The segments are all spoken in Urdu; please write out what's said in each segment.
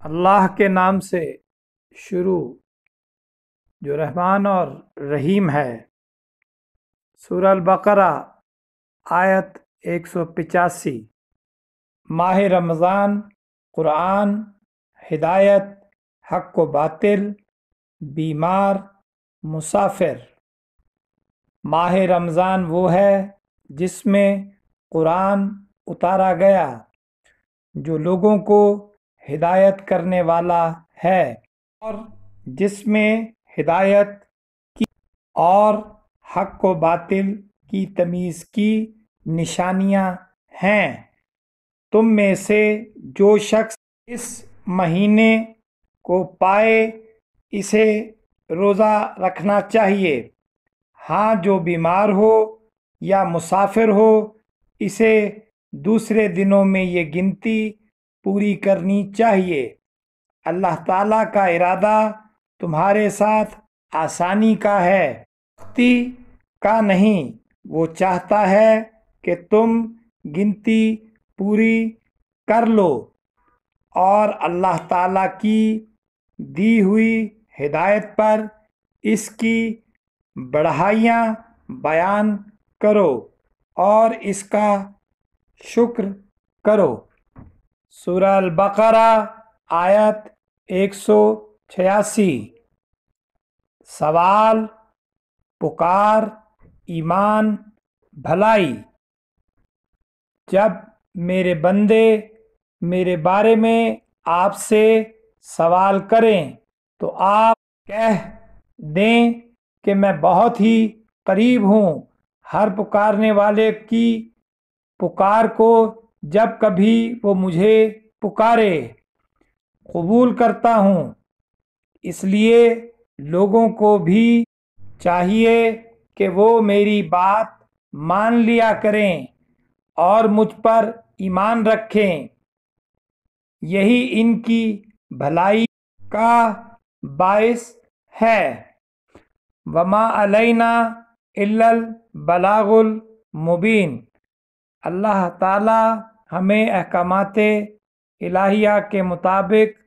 اللہ کے نام سے شروع جو رحمان اور رحیم ہے۔ سورہ البقرہ آیت 185۔ ماہ رمضان، قرآن، ہدایت، حق و باطل، بیمار، مسافر۔ ماہ رمضان وہ ہے جس میں قرآن اتارا گیا، جو لوگوں کو ہدایت کرنے والا ہے، اور جس میں ہدایت کی اور حق و باطل کی تمیز کی نشانیاں ہیں۔ تم میں سے جو شخص اس مہینے کو پائے اسے روزہ رکھنا چاہیے، ہاں جو بیمار ہو یا مسافر ہو اسے دوسرے دنوں میں یہ گنتی پوری کرنی چاہیے۔ اللہ تعالیٰ کا ارادہ تمہارے ساتھ آسانی کا ہے، سختی کا نہیں۔ وہ چاہتا ہے کہ تم گنتی پوری کر لو، اور اللہ تعالیٰ کی دی ہوئی ہدایت پر اس کی بڑھائیاں بیان کرو اور اس کا شکر کرو۔ سورہ البقرہ آیت 186۔ سوال، پکار، ایمان، بھلائی۔ جب میرے بندے میرے بارے میں آپ سے سوال کریں تو آپ کہہ دیں کہ میں بہت ہی قریب ہوں ہر پکارنے والے کی پکار کو، جب کبھی وہ مجھے پکارے قبول کرتا ہوں۔ اس لیے لوگوں کو بھی چاہیے کہ وہ میری بات مان لیا کریں اور مجھ پر ایمان رکھیں، یہی ان کی بھلائی کا باعث ہے۔ وما علینا الا البلاغ المبین۔ اللہ تعالی ہمیں احکامات الہیہ کے مطابق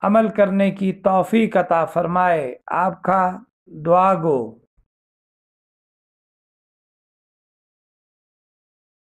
عمل کرنے کی توفیق عطا فرمائے۔ آپ کا دعا گو۔